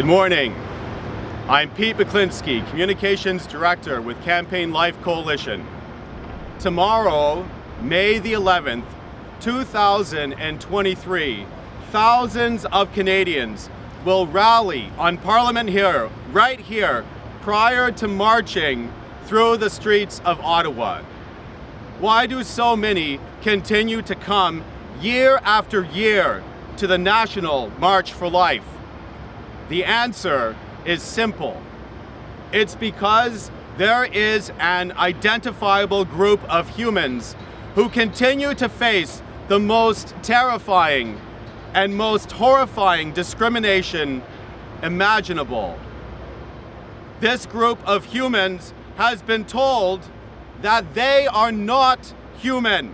Good morning. I'm Pete McClinsky, Communications Director with Campaign Life Coalition. Tomorrow, May the 11th, 2023, thousands of Canadians will rally on Parliament Hill, right here, prior to marching through the streets of Ottawa. Why do so many continue to come year after year to the National March for Life? The answer is simple. It's because there is an identifiable group of humans who continue to face the most terrifying and most horrifying discrimination imaginable. This group of humans has been told that they are not human.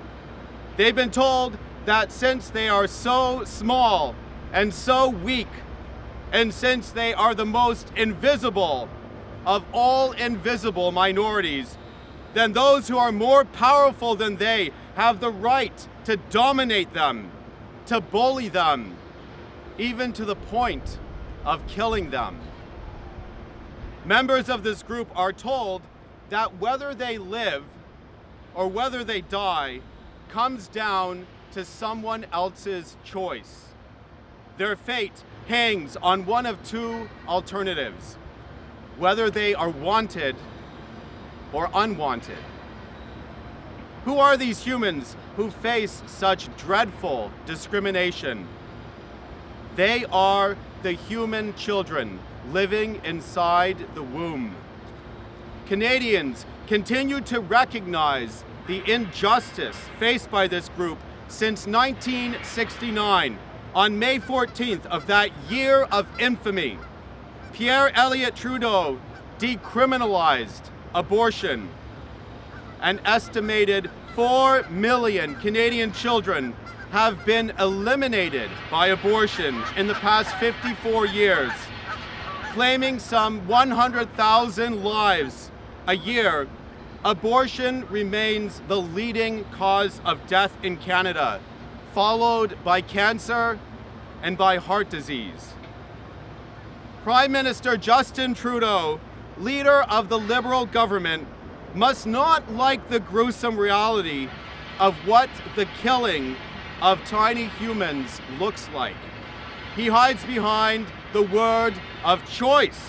They've been told that since they are so small and so weak, and since they are the most invisible of all invisible minorities, then those who are more powerful than they have the right to dominate them, to bully them, even to the point of killing them. Members of this group are told that whether they live or whether they die comes down to someone else's choice. Their fate hangs on one of two alternatives, whether they are wanted or unwanted. Who are these humans who face such dreadful discrimination? They are the human children living inside the womb. Canadians continue to recognize the injustice faced by this group since 1969. On May 14th of that year of infamy, Pierre Elliott Trudeau decriminalized abortion. An estimated 4 million Canadian children have been eliminated by abortion in the past 54 years, claiming some 100,000 lives a year. Abortion remains the leading cause of death in Canada, followed by cancer and by heart disease. Prime Minister Justin Trudeau, leader of the Liberal government, must not like the gruesome reality of what the killing of tiny humans looks like. He hides behind the word of choice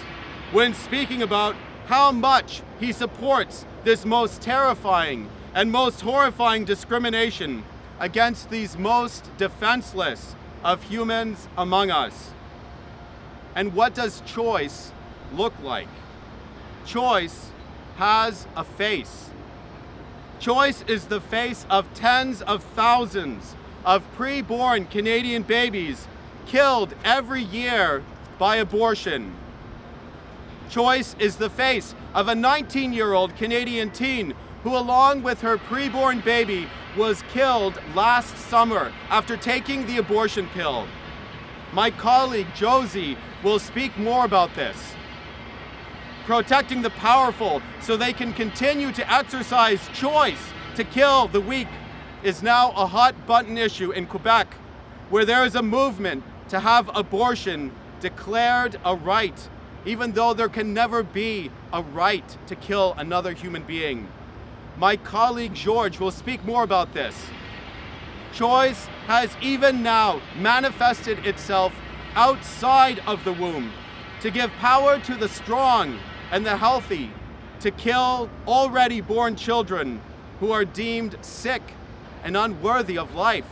when speaking about how much he supports this most terrifying and most horrifying discrimination against these most defenseless of humans among us. And what does choice look like? Choice has a face. Choice is the face of tens of thousands of preborn Canadian babies killed every year by abortion. Choice is the face of a 19-year-old Canadian teen who, along with her preborn baby, was killed last summer after taking the abortion pill. My colleague Josie will speak more about this. Protecting the powerful so they can continue to exercise choice to kill the weak is now a hot-button issue in Quebec, where there is a movement to have abortion declared a right, even though there can never be a right to kill another human being. My colleague George will speak more about this. Choice has even now manifested itself outside of the womb to give power to the strong and the healthy to kill already born children who are deemed sick and unworthy of life.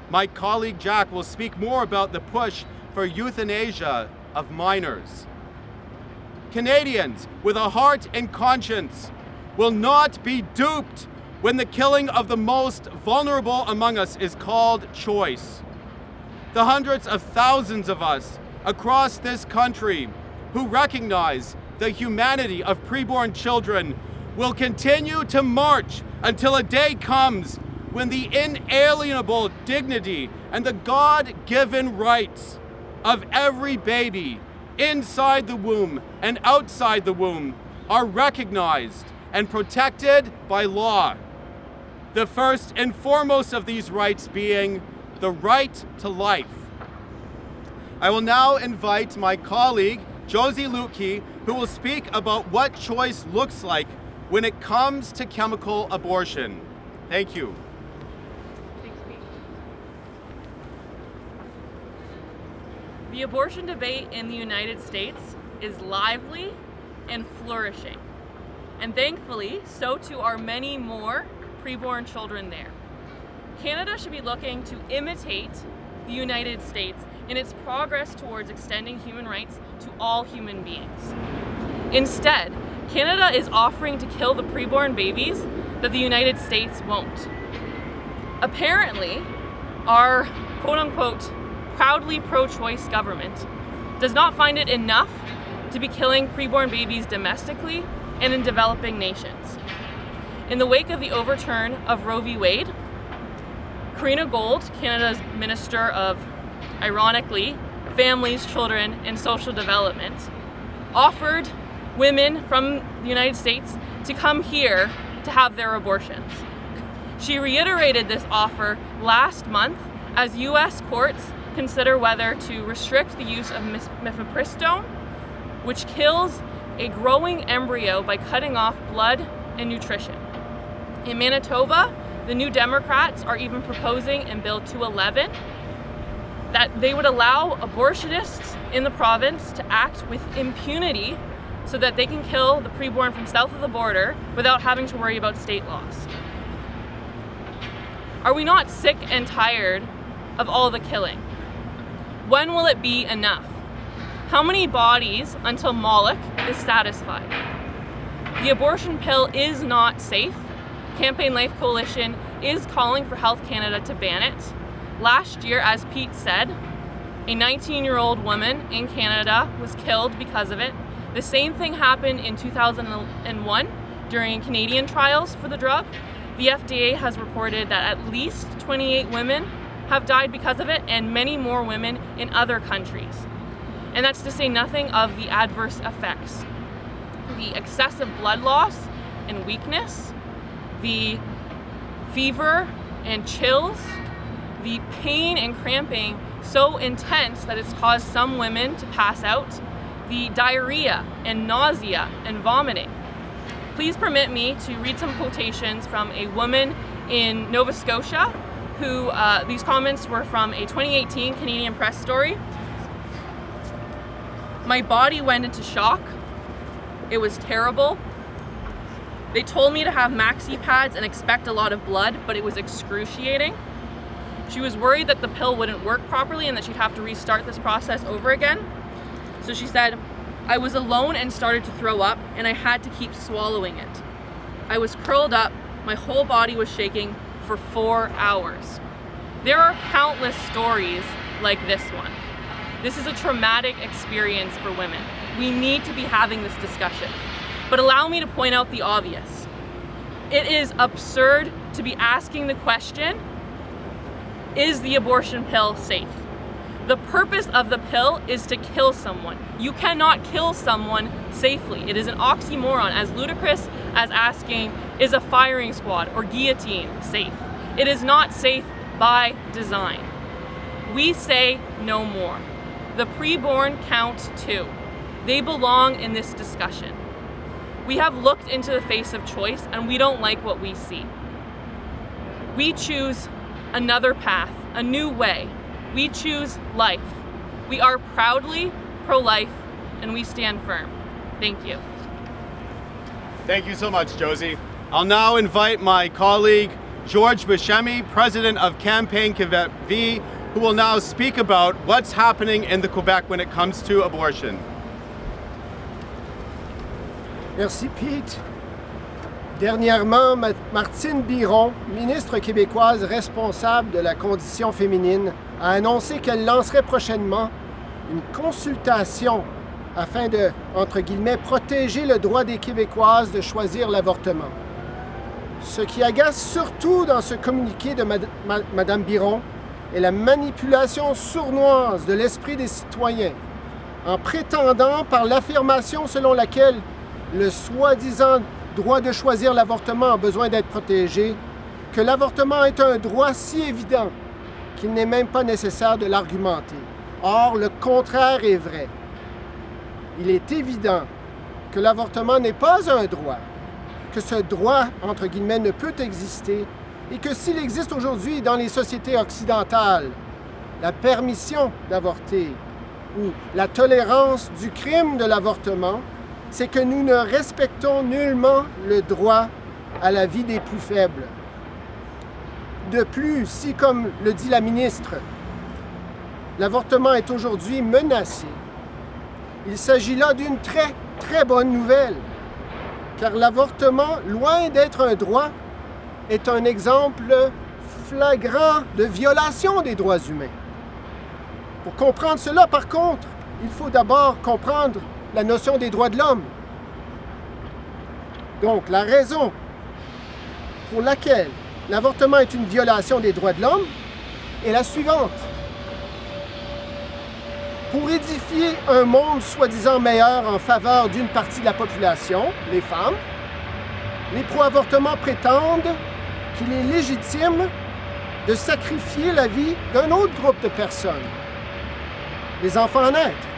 My colleague Jack will speak more about the push for euthanasia of minors. Canadians with a heart and conscience will not be duped when the killing of the most vulnerable among us is called choice. The hundreds of thousands of us across this country who recognize the humanity of preborn children will continue to march until a day comes when the inalienable dignity and the God-given rights of every baby inside the womb and outside the womb are recognized and protected by law. The first and foremost of these rights being the right to life. I will now invite my colleague, Josie Lutke, who will speak about what choice looks like when it comes to chemical abortion. Thank you. The abortion debate in the United States is lively and flourishing. And thankfully, so too are many more preborn children there. Canada should be looking to imitate the United States in its progress towards extending human rights to all human beings. Instead, Canada is offering to kill the preborn babies that the United States won't. Apparently, our quote-unquote proudly pro-choice government does not find it enough to be killing preborn babies domestically and in developing nations. In the wake of the overturn of Roe v. Wade, Karina Gold, Canada's Minister of, ironically, Families, Children and Social Development, offered women from the United States to come here to have their abortions. She reiterated this offer last month as U.S. courts consider whether to restrict the use of mifepristone, which kills a growing embryo by cutting off blood and nutrition. In Manitoba, the New Democrats are even proposing in Bill 211 that they would allow abortionists in the province to act with impunity so that they can kill the preborn from south of the border without having to worry about state laws. Are we not sick and tired of all the killing? When will it be enough? How many bodies until Moloch is satisfied? The abortion pill is not safe. Campaign Life Coalition is calling for Health Canada to ban it. Last year, as Pete said, a 19-year-old woman in Canada was killed because of it. The same thing happened in 2001 during Canadian trials for the drug. The FDA has reported that at least 28 women have died because of it, and many more women in other countries. And that's to say nothing of the adverse effects. The excessive blood loss and weakness, the fever and chills, the pain and cramping so intense that it's caused some women to pass out, the diarrhea and nausea and vomiting. Please permit me to read some quotations from a woman in Nova Scotia who, these comments were from a 2018 Canadian Press story. My body went into shock. It was terrible. They told me to have maxi pads and expect a lot of blood, but it was excruciating. She was worried that the pill wouldn't work properly and that she'd have to restart this process over again. So she said, I was alone and started to throw up, and I had to keep swallowing it. I was curled up, my whole body was shaking for 4 hours. There are countless stories like this one. This is a traumatic experience for women. We need to be having this discussion. But allow me to point out the obvious. It is absurd to be asking the question, is the abortion pill safe? The purpose of the pill is to kill someone. You cannot kill someone safely. It is an oxymoron, as ludicrous as asking, is a firing squad or guillotine safe? It is not safe by design. We say no more. The preborn count too. They belong in this discussion. We have looked into the face of choice and we don't like what we see. We choose another path, a new way. We choose life. We are proudly pro-life and we stand firm. Thank you. Thank you so much, Josie. I'll now invite my colleague, George Buscemi, President of Campaign Quebec V, who will now speak about what's happening in the Quebec when it comes to abortion. Merci, Pete. Dernièrement, Martine Biron, ministre québécoise responsable de la condition féminine, a annoncé qu'elle lancerait prochainement une consultation afin de, entre guillemets, protéger le droit des Québécoises de choisir l'avortement. Ce qui agace surtout dans ce communiqué de Madame Biron est la manipulation sournoise de l'esprit des citoyens, en prétendant par l'affirmation selon laquelle le soi-disant droit de choisir l'avortement a besoin d'être protégé, que l'avortement est un droit si évident qu'il n'est même pas nécessaire de l'argumenter. Or, le contraire est vrai. Il est évident que l'avortement n'est pas un droit, que ce droit, entre guillemets, ne peut exister et que s'il existe aujourd'hui dans les sociétés occidentales, la permission d'avorter ou la tolérance du crime de l'avortement, c'est que nous ne respectons nullement le droit à la vie des plus faibles. De plus, si, comme le dit la ministre, l'avortement est aujourd'hui menacé, il s'agit là d'une très, très bonne nouvelle, car l'avortement, loin d'être un droit, est un exemple flagrant de violation des droits humains. Pour comprendre cela, par contre, il faut d'abord comprendre la notion des droits de l'homme. Donc, la raison pour laquelle l'avortement est une violation des droits de l'homme est la suivante. Pour édifier un monde soi-disant meilleur en faveur d'une partie de la population, les femmes, les pro-avortements prétendent qu'il est légitime de sacrifier la vie d'un autre groupe de personnes, les enfants à naître.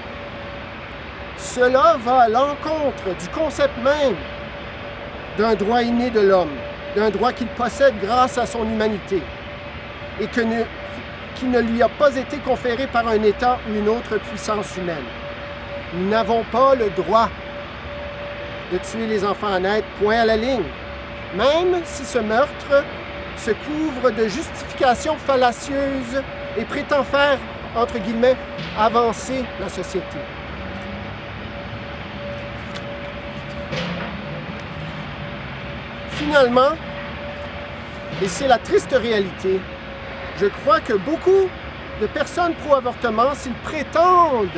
Cela va à l'encontre du concept même d'un droit inné de l'homme, d'un droit qu'il possède grâce à son humanité et qui ne lui a pas été conféré par un État ou une autre puissance humaine. Nous n'avons pas le droit de tuer les enfants à naître, point à la ligne, même si ce meurtre se couvre de justifications fallacieuses et prétend faire, entre guillemets, avancer la société. Finalement, et c'est la triste réalité, je crois que beaucoup de personnes pro-avortement, s'ils prétendent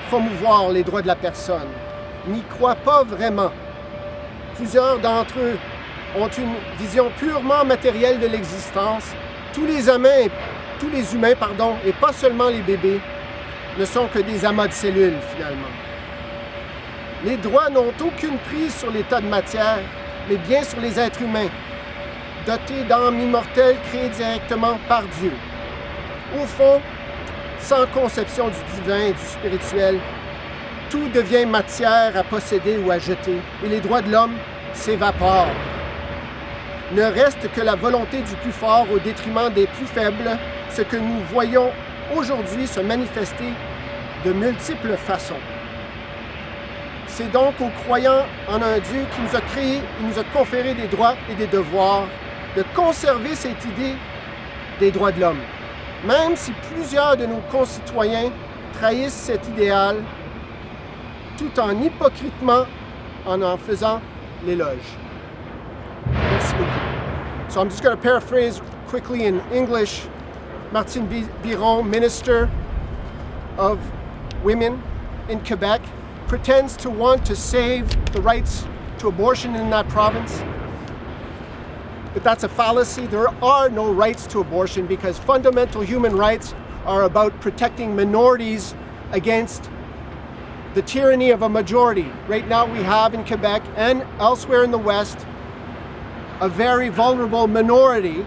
promouvoir les droits de la personne, n'y croient pas vraiment. Plusieurs d'entre eux ont une vision purement matérielle de l'existence. Tous les humains, et pas seulement les bébés, ne sont que des amas de cellules, finalement. Les droits n'ont aucune prise sur l'état de matière, mais bien sur les êtres humains, dotés d'âmes immortelles créées directement par Dieu. Au fond, sans conception du divin et du spirituel, tout devient matière à posséder ou à jeter, et les droits de l'homme s'évaporent. Ne reste que la volonté du plus fort au détriment des plus faibles, ce que nous voyons aujourd'hui se manifester de multiples façons. C'est donc aux croyants en un Dieu qui nous a créés et nous a conféré des droits et des devoirs de conserver cette idée des droits de l'homme, même si plusieurs de nos concitoyens trahissent cet idéal tout en hypocritement en faisant l'éloge. Merci beaucoup. So I'm just going to paraphrase quickly in English. Martine Biron, Minister of Women in Quebec, pretends to want to save the rights to abortion in that province. But that's a fallacy. There are no rights to abortion because fundamental human rights are about protecting minorities against the tyranny of a majority. Right now we have in Quebec and elsewhere in the West a very vulnerable minority,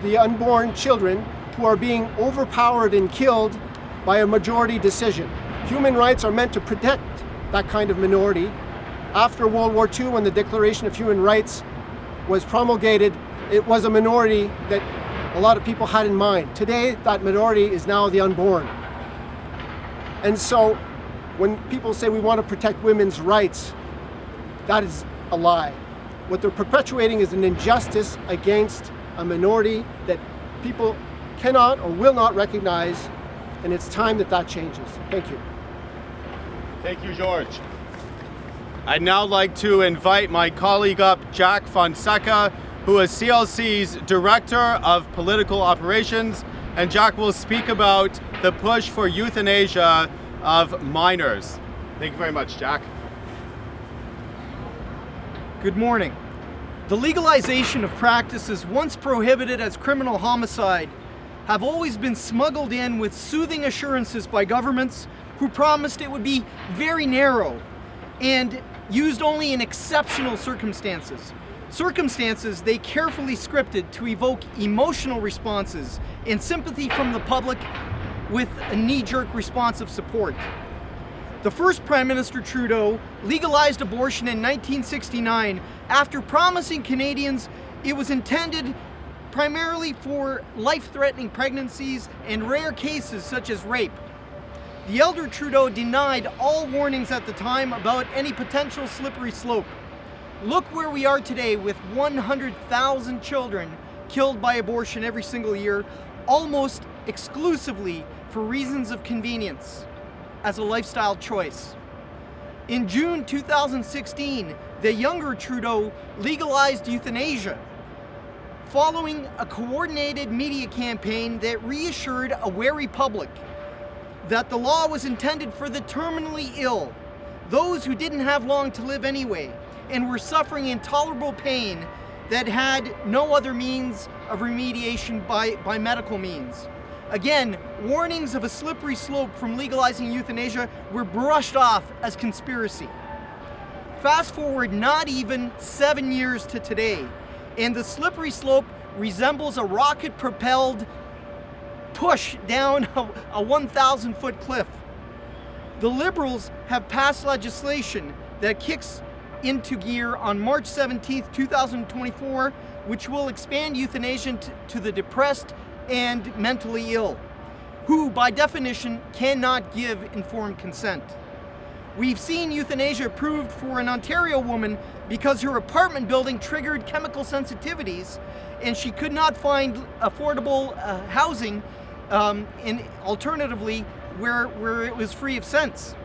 the unborn children, who are being overpowered and killed by a majority decision. Human rights are meant to protect that kind of minority. After World War II, when the Declaration of Human Rights was promulgated, it was a minority that a lot of people had in mind. Today, that minority is now the unborn. And so, when people say we want to protect women's rights, that is a lie. What they're perpetuating is an injustice against a minority that people cannot or will not recognize, and it's time that that changes. Thank you. Thank you, George. I'd now like to invite my colleague up, Jack Fonseca, who is CLC's Director of Political Operations, and Jack will speak about the push for euthanasia of minors. Thank you very much, Jack. Good morning. The legalization of practices once prohibited as criminal homicide have always been smuggled in with soothing assurances by governments who promised it would be very narrow and used only in exceptional circumstances. Circumstances they carefully scripted to evoke emotional responses and sympathy from the public with a knee-jerk response of support. The first Prime Minister Trudeau legalized abortion in 1969 after promising Canadians it was intended primarily for life-threatening pregnancies and rare cases such as rape. The elder Trudeau denied all warnings at the time about any potential slippery slope. Look where we are today with 100,000 children killed by abortion every single year, almost exclusively for reasons of convenience, as a lifestyle choice. In June 2016, the younger Trudeau legalized euthanasia, following a coordinated media campaign that reassured a wary public that the law was intended for the terminally ill, those who didn't have long to live anyway, and were suffering intolerable pain that had no other means of remediation by medical means. Again, warnings of a slippery slope from legalizing euthanasia were brushed off as conspiracy. Fast forward not even 7 years to today, and the slippery slope resembles a rocket-propelled push down a 1,000-foot cliff. The Liberals have passed legislation that kicks into gear on March 17, 2024, which will expand euthanasia to the depressed and mentally ill, who by definition cannot give informed consent. We've seen euthanasia approved for an Ontario woman because her apartment building triggered chemical sensitivities and she could not find affordable housing alternatively where it was free of sense.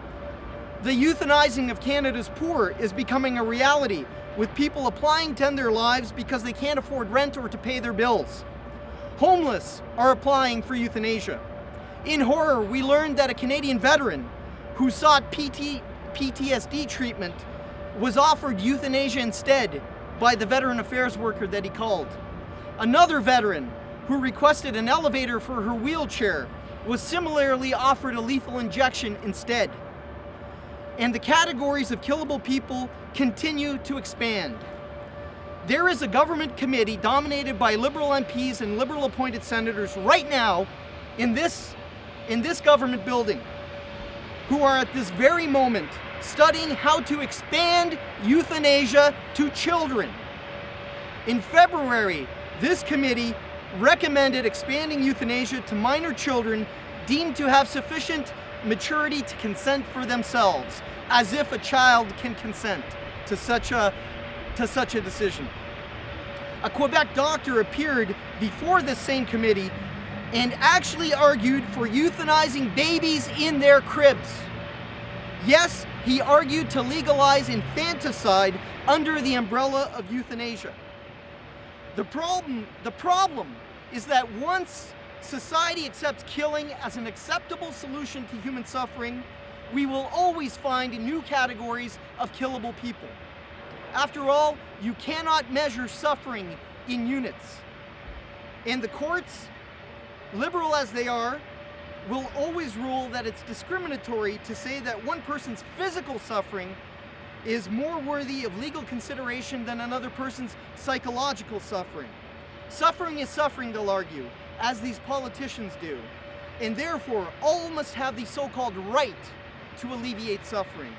The euthanizing of Canada's poor is becoming a reality, with people applying to end their lives because they can't afford rent or to pay their bills. Homeless are applying for euthanasia. In horror, we learned that a Canadian veteran who sought PTSD treatment was offered euthanasia instead by the veteran affairs worker that he called. Another veteran who requested an elevator for her wheelchair was similarly offered a lethal injection instead. And the categories of killable people continue to expand. There is a government committee dominated by Liberal MPs and Liberal appointed senators right now in this government building who are at this very moment studying how to expand euthanasia to children. In February, this committee recommended expanding euthanasia to minor children deemed to have sufficient maturity to consent for themselves, as if a child can consent to such a decision. A Quebec doctor appeared before this same committee and actually argued for euthanizing babies in their cribs. Yes, he argued to legalize infanticide under the umbrella of euthanasia. The problem is that once society accepts killing as an acceptable solution to human suffering, we will always find new categories of killable people. After all, you cannot measure suffering in units. And the courts, liberal as they are, will always rule that it's discriminatory to say that one person's physical suffering is more worthy of legal consideration than another person's psychological suffering. Suffering is suffering, they'll argue, as these politicians do, and therefore all must have the so-called right to alleviate suffering.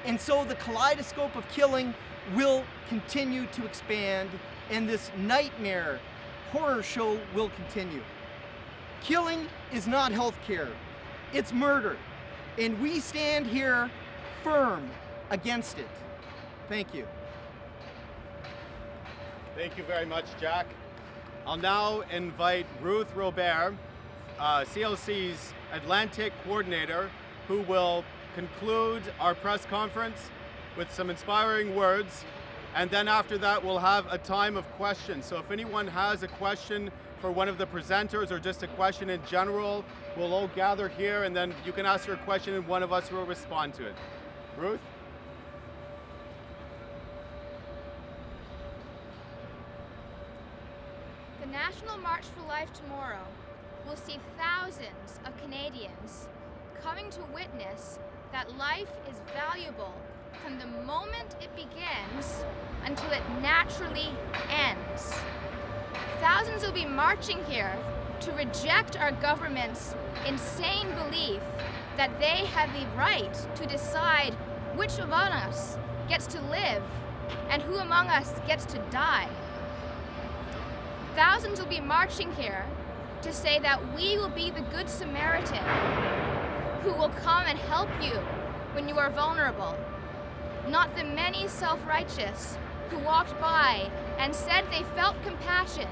And so the kaleidoscope of killing will continue to expand, and this nightmare horror show will continue. Killing is not healthcare, it's murder, and we stand here firm against it. Thank you. Thank you very much, Jack. I'll now invite Ruth Robert, CLC's Atlantic Coordinator, who will conclude our press conference with some inspiring words, and then after that we'll have a time of questions. So if anyone has a question for one of the presenters or just a question in general, we'll all gather here and then you can ask your question and one of us will respond to it. Ruth? The National March for Life tomorrow will see thousands of Canadians coming to witness that life is valuable from the moment it begins until it naturally ends. Thousands will be marching here to reject our government's insane belief that they have the right to decide which among us gets to live and who among us gets to die. Thousands will be marching here to say that we will be the Good Samaritan who will come and help you when you are vulnerable, not the many self-righteous who walked by and said they felt compassion,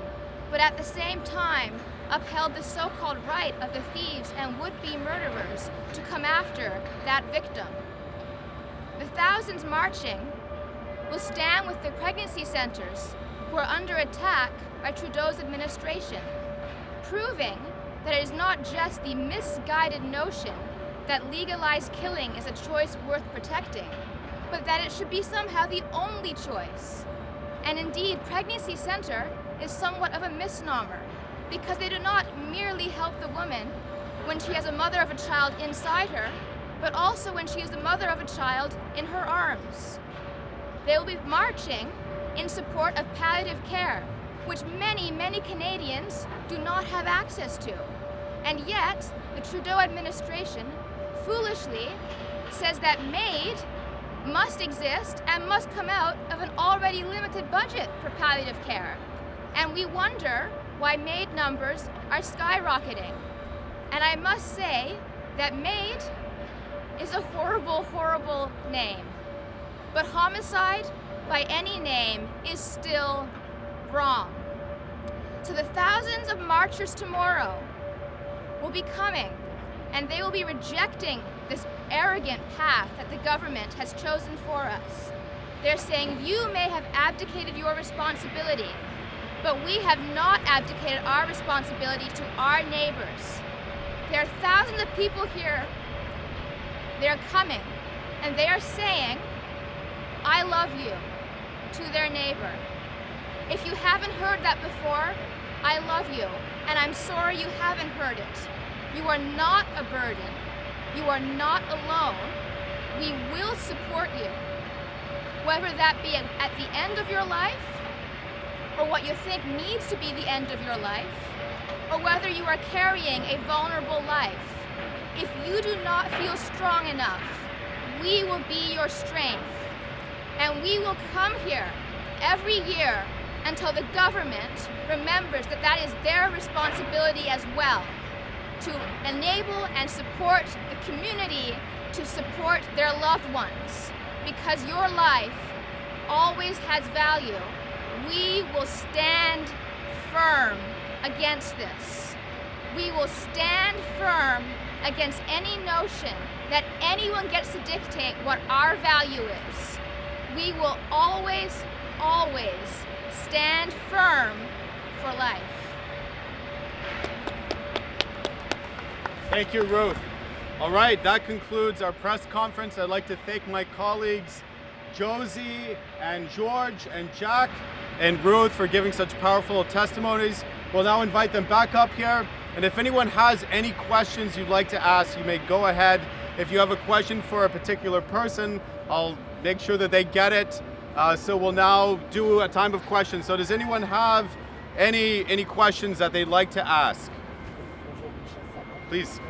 but at the same time upheld the so-called right of the thieves and would-be murderers to come after that victim. The thousands marching will stand with the pregnancy centers who are under attack by Trudeau's administration, proving that it is not just the misguided notion that legalized killing is a choice worth protecting, but that it should be somehow the only choice. And indeed, pregnancy center is somewhat of a misnomer, because they do not merely help the woman when she has a mother of a child inside her, but also when she is the mother of a child in her arms. They will be marching in support of palliative care, which many, many Canadians do not have access to. And yet, the Trudeau administration foolishly says that MAID must exist and must come out of an already limited budget for palliative care. And we wonder why MAID numbers are skyrocketing. And I must say that MAID is a horrible, horrible name. But homicide by any name is still wrong. So the thousands of marchers tomorrow will be coming, and they will be rejecting this arrogant path that the government has chosen for us. They're saying, you may have abdicated your responsibility, but we have not abdicated our responsibility to our neighbors. There are thousands of people here. They're coming, and they are saying, I love you, to their neighbor. If you haven't heard that before, I love you, and I'm sorry you haven't heard it. You are not a burden. You are not alone. We will support you, whether that be at the end of your life, or what you think needs to be the end of your life, or whether you are carrying a vulnerable life. If you do not feel strong enough, we will be your strength. And we will come here every year until the government remembers that that is their responsibility as well, to enable and support the community to support their loved ones. Because your life always has value. We will stand firm against this. We will stand firm against any notion that anyone gets to dictate what our value is. We will always, always stand firm for life. Thank you, Ruth. All right, that concludes our press conference. I'd like to thank my colleagues Josie and George and Jack and Ruth for giving such powerful testimonies. We'll now invite them back up here. And if anyone has any questions you'd like to ask, you may go ahead. If you have a question for a particular person, I'll make sure that they get it. So we'll now do a time of questions. So does anyone have any questions that they'd like to ask? Please.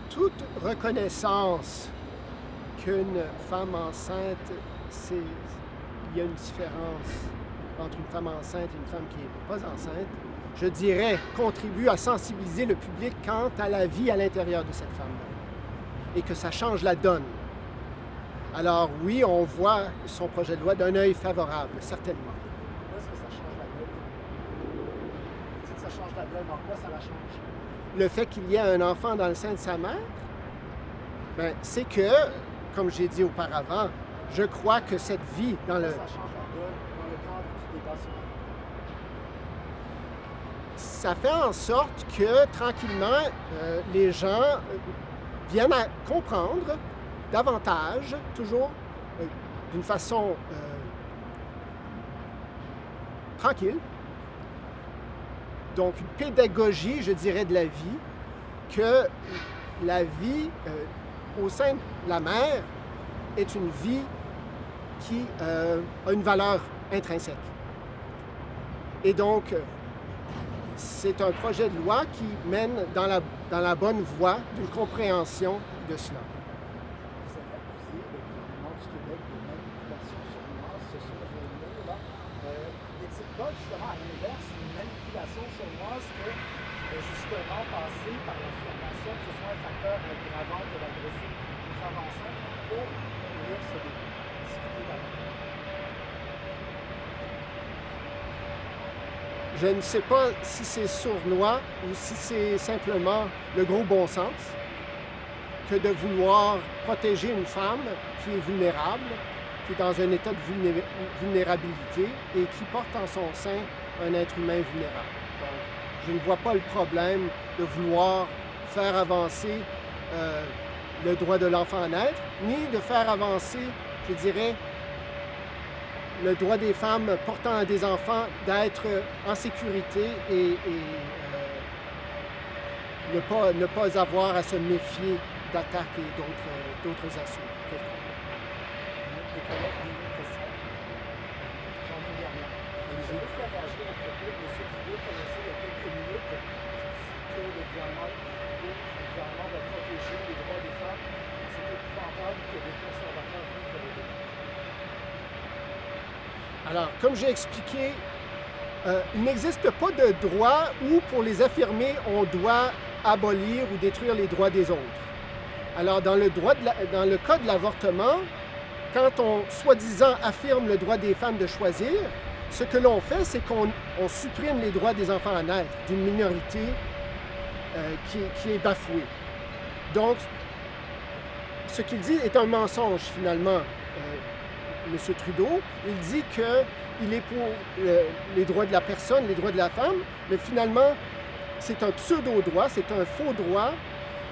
Toute reconnaissance qu'une femme enceinte, il y a une différence entre une femme enceinte et une femme qui n'est pas enceinte, je dirais, contribue à sensibiliser le public quant à la vie à l'intérieur de cette femme-là et que ça change la donne. Alors oui, on voit son projet de loi d'un œil favorable, certainement. Est-ce que ça change la donne? Si ça change la donne, en quoi ça la change? Le fait qu'il y ait un enfant dans le sein de sa mère, ben, c'est que, comme j'ai dit auparavant, je crois que cette vie dans le... Ça change la donne dans le cadre du débat sur Ça fait en sorte que, tranquillement, les gens viennent à comprendre davantage, toujours d'une façon tranquille. Donc, une pédagogie, je dirais, de la vie, que la vie au sein de la mère est une vie qui a une valeur intrinsèque. Et donc, c'est un projet de loi qui mène dans la bonne voie d'une compréhension de cela. Vous avez accusé le gouvernement du Québec de manipulation sournoise sur ce journaux-là. N'est-il pas justement à l'inverse une manipulation sournoise que justement passer par l'affirmation que ce soit un facteur aggravant de l'agression des femmes enceintes pour venir se discuter d'avortement? Je ne sais pas si c'est sournois ou si c'est simplement le gros bon sens que de vouloir protéger une femme qui est vulnérable, qui est dans un état de vulnérabilité et qui porte en son sein un être humain vulnérable. Donc, je ne vois pas le problème de vouloir faire avancer le droit de l'enfant à naître, ni de faire avancer, je dirais, le droit des femmes portant des enfants d'être en sécurité et ne pas avoir à se méfier d'attaques et d'autres assauts. Les collègues ont une question. J'en ai une dernière. Je veux faire réagir au propos de M. Trudeau prononcé il y a quelques minutes qui dit que le gouvernement va protéger les droits des femmes. C'est épouvantable que les conservateurs vivent de l'aider. Alors, comme j'ai expliqué, il n'existe pas de droit où, pour les affirmer, on doit abolir ou détruire les droits des autres. Alors, dans le cas de l'avortement, quand on, soi-disant, affirme le droit des femmes de choisir, ce que l'on fait, c'est qu'on supprime les droits des enfants à naître d'une minorité qui est bafouée. Donc, ce qu'il dit est un mensonge, finalement. M. Trudeau, il dit qu'il est pour les droits de la personne, les droits de la femme, mais finalement, c'est un pseudo-droit, c'est un faux droit,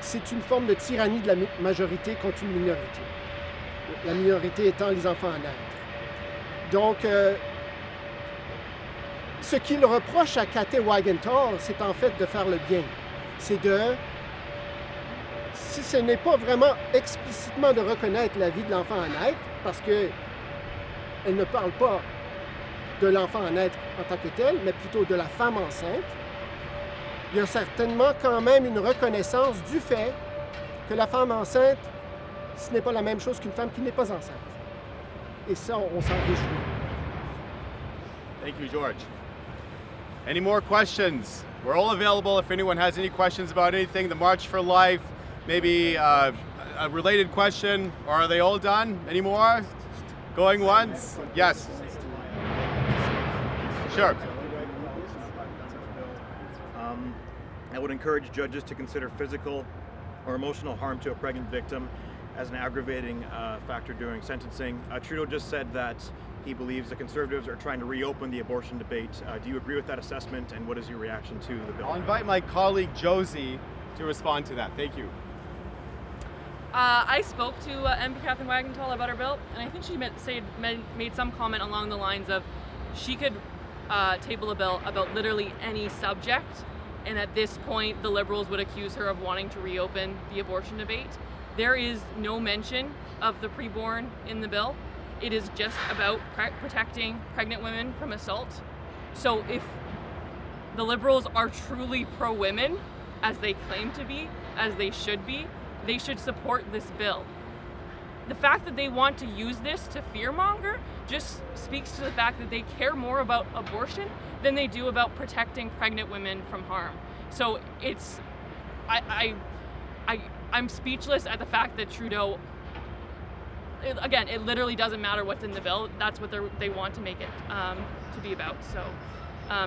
c'est une forme de tyrannie de la majorité contre une minorité. La minorité étant les enfants à naître. Donc, ce qu'il reproche à Cathy Wagenthal, c'est en fait de faire le bien. C'est si ce n'est pas vraiment explicitement de reconnaître la vie de l'enfant à naître, parce que elle ne parle pas de l'enfant à naître en tant que tel, mais plutôt de la femme enceinte. Il y a certainement quand même une reconnaissance du fait que la femme enceinte, ce n'est pas la même chose qu'une femme qui n'est pas enceinte. Et ça, on s'en réjouit. Thank you, George. Any more questions? We're all available if anyone has any questions about anything, the March for Life, maybe a related question, or are they all done? Any more? Going once? Yes. Sure. I would encourage judges to consider physical or emotional harm to a pregnant victim as an aggravating factor during sentencing. Trudeau just said that he believes the Conservatives are trying to reopen the abortion debate. Do you agree with that assessment, and what is your reaction to the bill? I'll invite my colleague Josie to respond to that. Thank you. I spoke to MP Catherine Wagenthal about her bill, and I think she made some comment along the lines of she could table a bill about literally any subject, and at this point the Liberals would accuse her of wanting to reopen the abortion debate. There is no mention of the preborn in the bill. It is just about protecting pregnant women from assault. So if the Liberals are truly pro-women, as they claim to be, as they should be, they should support this bill. The fact that they want to use this to fearmonger just speaks to the fact that they care more about abortion than they do about protecting pregnant women from harm. So I'm speechless at the fact that Trudeau, again, it literally doesn't matter what's in the bill. That's what they want to make it to be about. So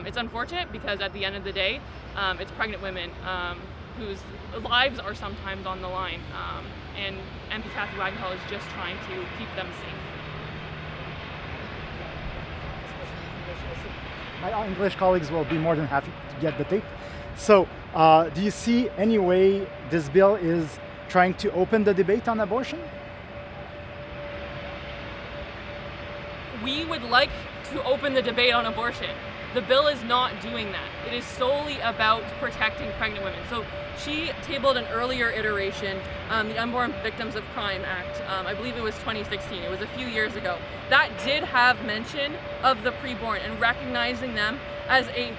it's unfortunate because at the end of the day, it's pregnant women whose lives are sometimes on the line, and MP Cathy Wagenthal is just trying to keep them safe. My English colleagues will be more than happy to get the tape. So, do you see any way this bill is trying to open the debate on abortion? we would like to open the debate on abortion. The bill is not doing that. It is solely about protecting pregnant women. So she tabled an earlier iteration, the Unborn Victims of Crime Act. I believe it was 2016. It was a few years ago. That did have mention of the preborn and recognizing them as an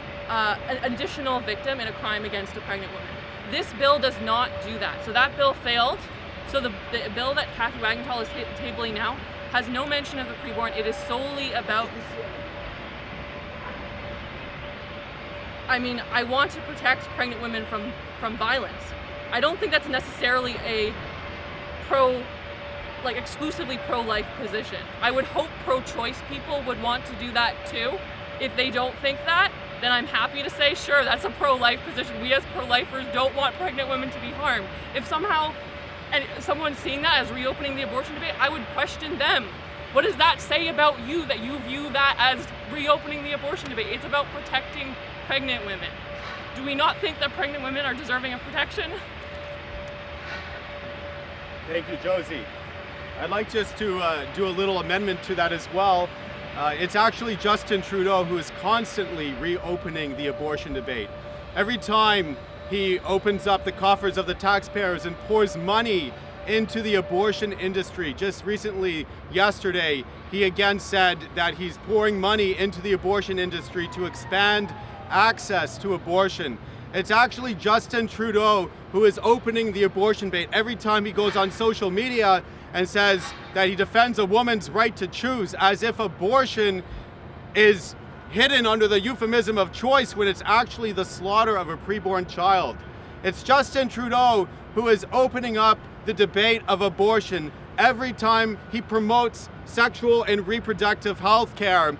additional victim in a crime against a pregnant woman. This bill does not do that. So that bill failed. So the bill that Kathy Wagenthal is tabling now has no mention of the preborn. It is solely about... I mean, I want to protect pregnant women from violence. I don't think that's necessarily a exclusively pro-life position. I would hope pro-choice people would want to do that too. If they don't think that, then I'm happy to say, sure, that's a pro-life position. We as pro-lifers don't want pregnant women to be harmed. If somehow someone's seeing that as reopening the abortion debate, I would question them. What does that say about you that you view that as reopening the abortion debate? It's about protecting pregnant women. Do we not think that pregnant women are deserving of protection? Thank you, Josie. I'd like just to do a little amendment to that as well. It's actually Justin Trudeau who is constantly reopening the abortion debate. Every time he opens up the coffers of the taxpayers and pours money into the abortion industry. Just recently, yesterday, he again said that he's pouring money into the abortion industry to expand access to abortion. It's actually Justin Trudeau who is opening the abortion debate every time he goes on social media and says that he defends a woman's right to choose, as if abortion is hidden under the euphemism of choice when it's actually the slaughter of a preborn child. It's Justin Trudeau who is opening up the debate of abortion every time he promotes sexual and reproductive health care,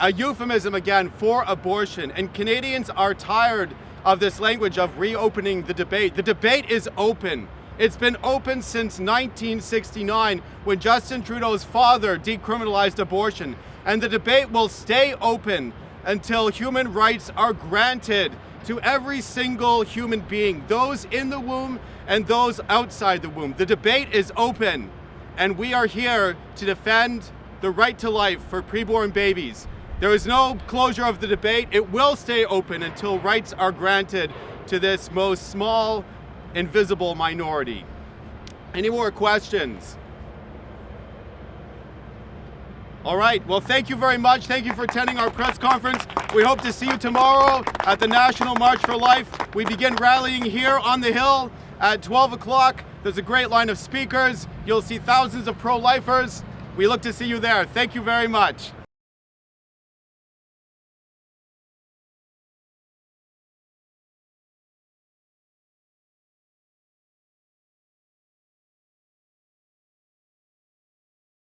a euphemism again for abortion. And Canadians are tired of this language of reopening the debate. The debate is open. It's been open since 1969 when Justin Trudeau's father decriminalized abortion. And the debate will stay open until human rights are granted to every single human being, those in the womb and those outside the womb. The debate is open, and we are here to defend the right to life for preborn babies. There is no closure of the debate. It will stay open until rights are granted to this most small, invisible minority. Any more questions? All right, well, thank you very much. Thank you for attending our press conference. We hope to see you tomorrow at the National March for Life. We begin rallying here on the Hill at 12 o'clock. There's a great line of speakers. You'll see thousands of pro-lifers. We look to see you there. Thank you very much.